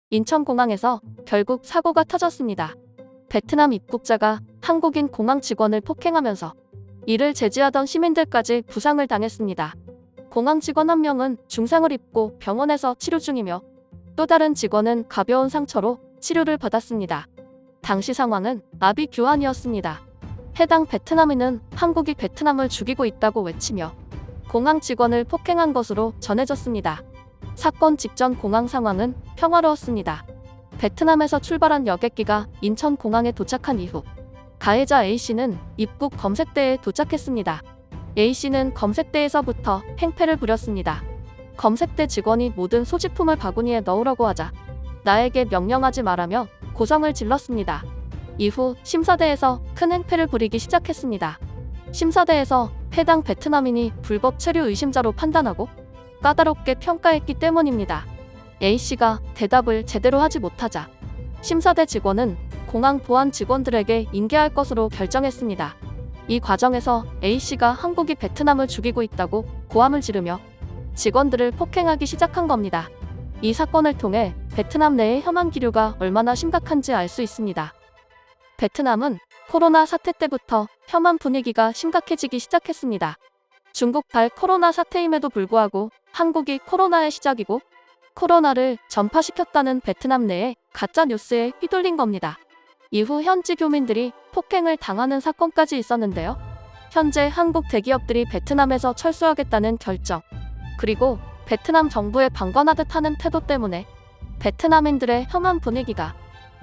인천공항에서 결국 사고가 터졌습니다. 베트남 입국자가 한국인 공항 직원을 폭행하면서 이를 제지하던 시민들까지 부상을 당했습니다. 공항 직원 한 명은 중상을 입고 병원에서 치료 중이며 또 다른 직원은 가벼운 상처로 치료를 받았습니다. 당시 상황은 나비 교환이었습니다. 해당 베트남인은 한국이 베트남을 죽이고 있다고 외치며 공항 직원을 폭행한 것으로 전해졌습니다. 사건 직전 공항 상황은 평화로웠습니다. 베트남에서 출발한 여객기가 인천공항에 도착한 이후 가해자 A씨는 입국 검색대에 도착했습니다. A씨는 검색대에서부터 행패를 부렸습니다. 검색대 직원이 모든 소지품을 바구니에 넣으라고 하자 나에게 명령하지 말라며 고성을 질렀습니다. 이후 심사대에서 큰 행패를 부리기 시작했습니다. 심사대에서 해당 베트남인이 불법 체류 의심자로 판단하고 까다롭게 평가했기 때문입니다. A씨가 대답을 제대로 하지 못하자 심사대 직원은 공항 보안 직원들에게 인계할 것으로 결정했습니다. 이 과정에서 A씨가 한국이 베트남을 죽이고 있다고 고함을 지르며 직원들을 폭행하기 시작한 겁니다. 이 사건을 통해 베트남 내의 혐한 기류가 얼마나 심각한지 알 수 있습니다. 베트남은 코로나 사태 때부터 혐한 분위기가 심각해지기 시작했습니다. 중국발 코로나 사태임에도 불구하고 한국이 코로나의 시작이고 코로나를 전파시켰다는 베트남 내에 가짜 뉴스에 휘둘린 겁니다. 이후 현지 교민들이 폭행을 당하는 사건까지 있었는데요. 현재 한국 대기업들이 베트남에서 철수하겠다는 결정, 그리고 베트남 정부의 방관하듯 하는 태도 때문에 베트남인들의 혐한 분위기가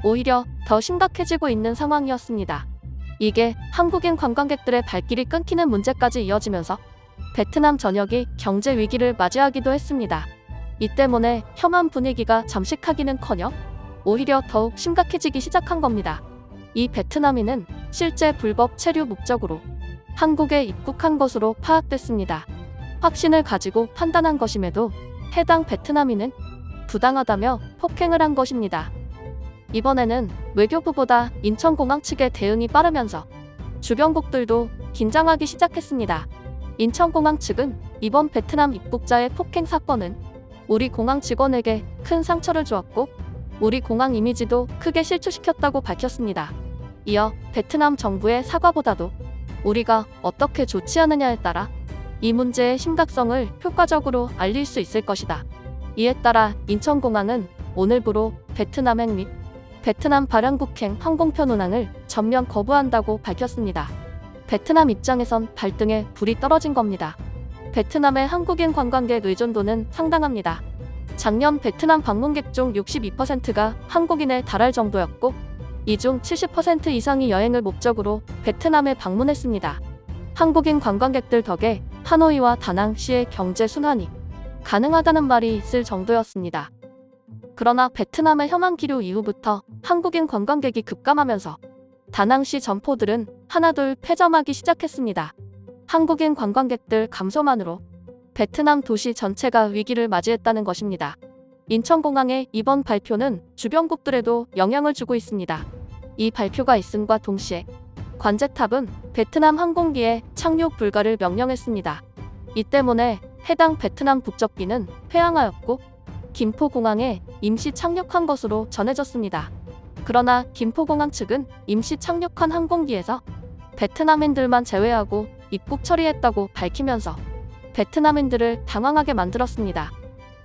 오히려 더 심각해지고 있는 상황이었습니다. 이게 한국인 관광객들의 발길이 끊기는 문제까지 이어지면서 베트남 전역이 경제 위기를 맞이하기도 했습니다. 이 때문에 혐한 분위기가 잠식하기는커녕 오히려 더욱 심각해지기 시작한 겁니다. 이 베트남인은 실제 불법 체류 목적으로 한국에 입국한 것으로 파악됐습니다. 확신을 가지고 판단한 것임에도 해당 베트남인은 부당하다며 폭행을 한 것입니다. 이번에는 외교부보다 인천공항 측의 대응이 빠르면서 주변국들도 긴장하기 시작했습니다. 인천공항 측은 이번 베트남 입국자의 폭행 사건은 우리 공항 직원에게 큰 상처를 주었고 우리 공항 이미지도 크게 실추시켰다고 밝혔습니다. 이어 베트남 정부의 사과보다도 우리가 어떻게 조치하느냐에 따라 이 문제의 심각성을 효과적으로 알릴 수 있을 것이다. 이에 따라 인천공항은 오늘부로 베트남행 및 베트남 발양국행 항공편 운항을 전면 거부한다고 밝혔습니다. 베트남 입장에선 발등에 불이 떨어진 겁니다. 베트남의 한국인 관광객 의존도는 상당합니다. 작년 베트남 방문객 중 62%가 한국인에 달할 정도였고 이 중 70% 이상이 여행을 목적으로 베트남에 방문했습니다. 한국인 관광객들 덕에 하노이와 다낭시의 경제 순환이 가능하다는 말이 있을 정도였습니다. 그러나 베트남의 혐한 기류 이후부터 한국인 관광객이 급감하면서 다낭시 점포들은 하나둘 폐점하기 시작했습니다. 한국인 관광객들 감소만으로 베트남 도시 전체가 위기를 맞이했다는 것입니다. 인천공항의 이번 발표는 주변국들에도 영향을 주고 있습니다. 이 발표가 있음과 동시에 관제탑은 베트남 항공기에 착륙 불가를 명령했습니다. 이 때문에 해당 베트남 국적기는 회항하였고 김포공항에 임시 착륙한 것으로 전해졌습니다. 그러나 김포공항 측은 임시 착륙한 항공기에서 베트남인들만 제외하고 입국 처리했다고 밝히면서 베트남인들을 당황하게 만들었습니다.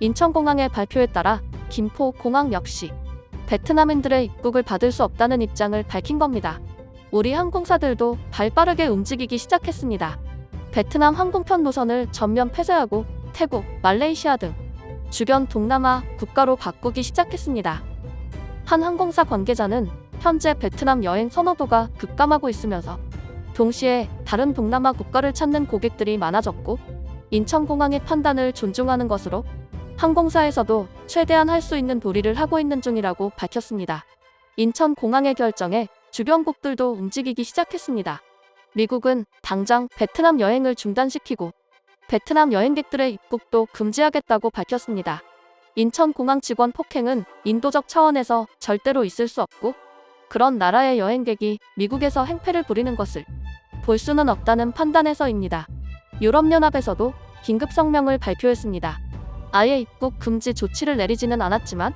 인천공항의 발표에 따라 김포공항 역시 베트남인들의 입국을 받을 수 없다는 입장을 밝힌 겁니다. 우리 항공사들도 발빠르게 움직이기 시작했습니다. 베트남 항공편 노선을 전면 폐쇄하고 태국, 말레이시아 등 주변 동남아 국가로 바꾸기 시작했습니다. 한 항공사 관계자는 현재 베트남 여행 선호도가 급감하고 있으면서 동시에 다른 동남아 국가를 찾는 고객들이 많아졌고 인천공항의 판단을 존중하는 것으로 항공사에서도 최대한 할 수 있는 도리를 하고 있는 중이라고 밝혔습니다. 인천공항의 결정에 주변국들도 움직이기 시작했습니다. 미국은 당장 베트남 여행을 중단시키고 베트남 여행객들의 입국도 금지하겠다고 밝혔습니다. 인천공항 직원 폭행은 인도적 차원에서 절대로 있을 수 없고 그런 나라의 여행객이 미국에서 행패를 부리는 것을 볼 수는 없다는 판단에서입니다. 유럽연합에서도 긴급 성명을 발표했습니다. 아예 입국 금지 조치를 내리지는 않았지만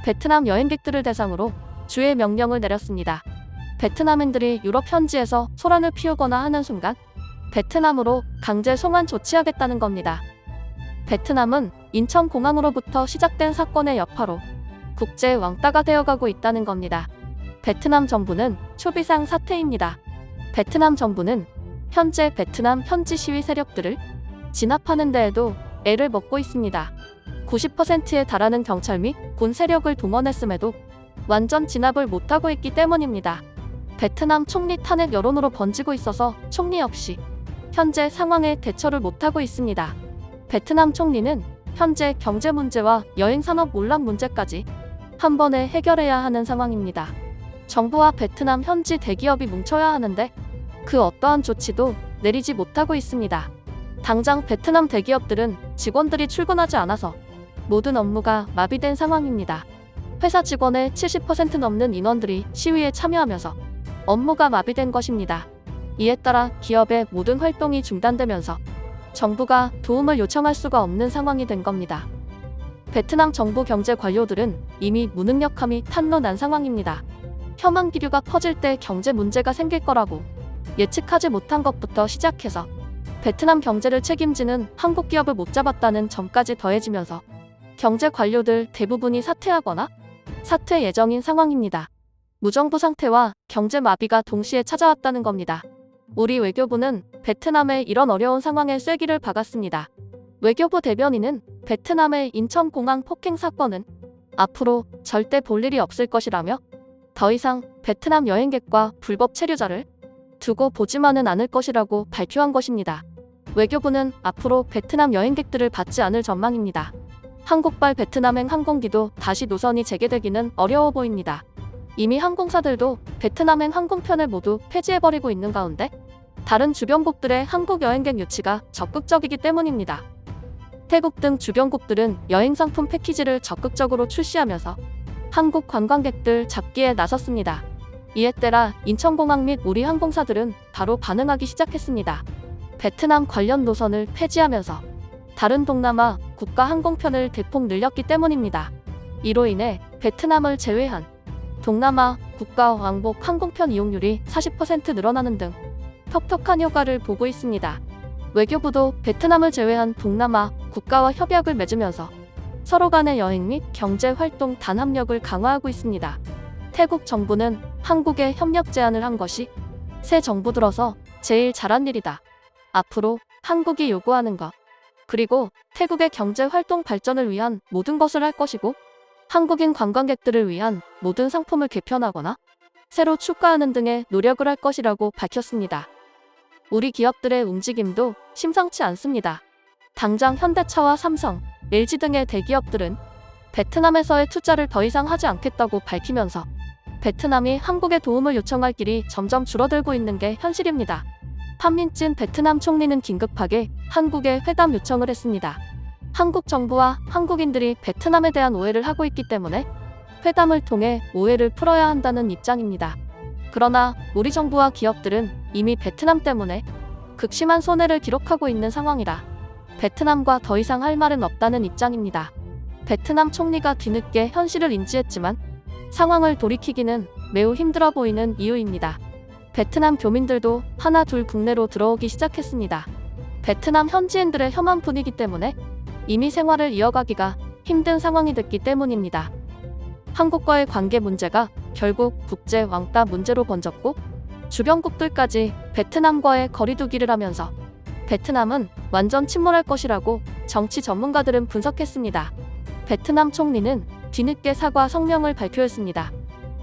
베트남 여행객들을 대상으로 주의 명령을 내렸습니다. 베트남인들이 유럽 현지에서 소란을 피우거나 하는 순간 베트남으로 강제 송환 조치하겠다는 겁니다. 베트남은 인천공항으로부터 시작된 사건의 여파로 국제 왕따가 되어가고 있다는 겁니다. 베트남 정부는 초비상 사태입니다. 베트남 정부는 현재 베트남 현지 시위 세력들을 진압하는 데에도 애를 먹고 있습니다. 90%에 달하는 경찰 및 군 세력을 동원했음에도 완전 진압을 못하고 있기 때문입니다. 베트남 총리 탄핵 여론으로 번지고 있어서 총리 역시 현재 상황에 대처를 못하고 있습니다. 베트남 총리는 현재 경제 문제와 여행 산업 몰락 문제까지 한 번에 해결해야 하는 상황입니다. 정부와 베트남 현지 대기업이 뭉쳐야 하는데 그 어떠한 조치도 내리지 못하고 있습니다. 당장 베트남 대기업들은 직원들이 출근하지 않아서 모든 업무가 마비된 상황입니다. 회사 직원의 70% 넘는 인원들이 시위에 참여하면서 업무가 마비된 것입니다. 이에 따라 기업의 모든 활동이 중단되면서 정부가 도움을 요청할 수가 없는 상황이 된 겁니다. 베트남 정부 경제 관료들은 이미 무능력함이 탄로 난 상황입니다. 혐한 기류가 퍼질 때 경제 문제가 생길 거라고 예측하지 못한 것부터 시작해서 베트남 경제를 책임지는 한국 기업을 못 잡았다는 점까지 더해지면서 경제 관료들 대부분이 사퇴하거나 사퇴 예정인 상황입니다. 무정부 상태와 경제 마비가 동시에 찾아왔다는 겁니다. 우리 외교부는 베트남의 이런 어려운 상황에 쐐기를 박았습니다. 외교부 대변인은 베트남의 인천공항 폭행 사건은 앞으로 절대 볼 일이 없을 것이라며 더 이상 베트남 여행객과 불법 체류자를 두고 보지만은 않을 것이라고 발표한 것입니다. 외교부는 앞으로 베트남 여행객들을 받지 않을 전망입니다. 한국발 베트남행 항공기도 다시 노선이 재개되기는 어려워 보입니다. 이미 항공사들도 베트남행 항공편을 모두 폐지해버리고 있는 가운데 다른 주변국들의 한국 여행객 유치가 적극적이기 때문입니다. 태국 등 주변국들은 여행상품 패키지를 적극적으로 출시하면서 한국 관광객들 잡기에 나섰습니다. 이에 따라 인천공항 및 우리 항공사들은 바로 반응하기 시작했습니다. 베트남 관련 노선을 폐지하면서 다른 동남아 국가 항공편을 대폭 늘렸기 때문입니다. 이로 인해 베트남을 제외한 동남아 국가 왕복 항공편 이용률이 40% 늘어나는 등 톡톡한 효과를 보고 있습니다. 외교부도 베트남을 제외한 동남아 국가와 협약을 맺으면서 서로 간의 여행 및 경제 활동 단합력을 강화하고 있습니다. 태국 정부는 한국에 협력 제안을 한 것이 새 정부 들어서 제일 잘한 일이다. 앞으로 한국이 요구하는 것, 그리고 태국의 경제 활동 발전을 위한 모든 것을 할 것이고 한국인 관광객들을 위한 모든 상품을 개편하거나 새로 추가하는 등의 노력을 할 것이라고 밝혔습니다. 우리 기업들의 움직임도 심상치 않습니다. 당장 현대차와 삼성, LG 등의 대기업들은 베트남에서의 투자를 더 이상 하지 않겠다고 밝히면서 베트남이 한국에 도움을 요청할 길이 점점 줄어들고 있는 게 현실입니다. 판민진 베트남 총리는 긴급하게 한국에 회담 요청을 했습니다. 한국 정부와 한국인들이 베트남에 대한 오해를 하고 있기 때문에 회담을 통해 오해를 풀어야 한다는 입장입니다. 그러나 우리 정부와 기업들은 이미 베트남 때문에 극심한 손해를 기록하고 있는 상황이라 베트남과 더 이상 할 말은 없다는 입장입니다. 베트남 총리가 뒤늦게 현실을 인지했지만 상황을 돌이키기는 매우 힘들어 보이는 이유입니다. 베트남 교민들도 하나 둘 국내로 들어오기 시작했습니다. 베트남 현지인들의 혐한 분위기 때문에 이미 생활을 이어가기가 힘든 상황이 됐기 때문입니다. 한국과의 관계 문제가 결국 국제 왕따 문제로 번졌고 주변국들까지 베트남과의 거리두기를 하면서 베트남은 완전 침몰할 것이라고 정치 전문가들은 분석했습니다. 베트남 총리는 뒤늦게 사과 성명을 발표했습니다.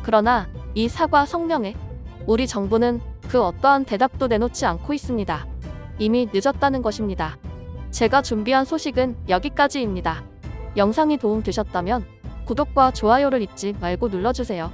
그러나 이 사과 성명에 우리 정부는 그 어떠한 대답도 내놓지 않고 있습니다. 이미 늦었다는 것입니다. 제가 준비한 소식은 여기까지입니다. 영상이 도움되셨다면 구독과 좋아요를 잊지 말고 눌러주세요.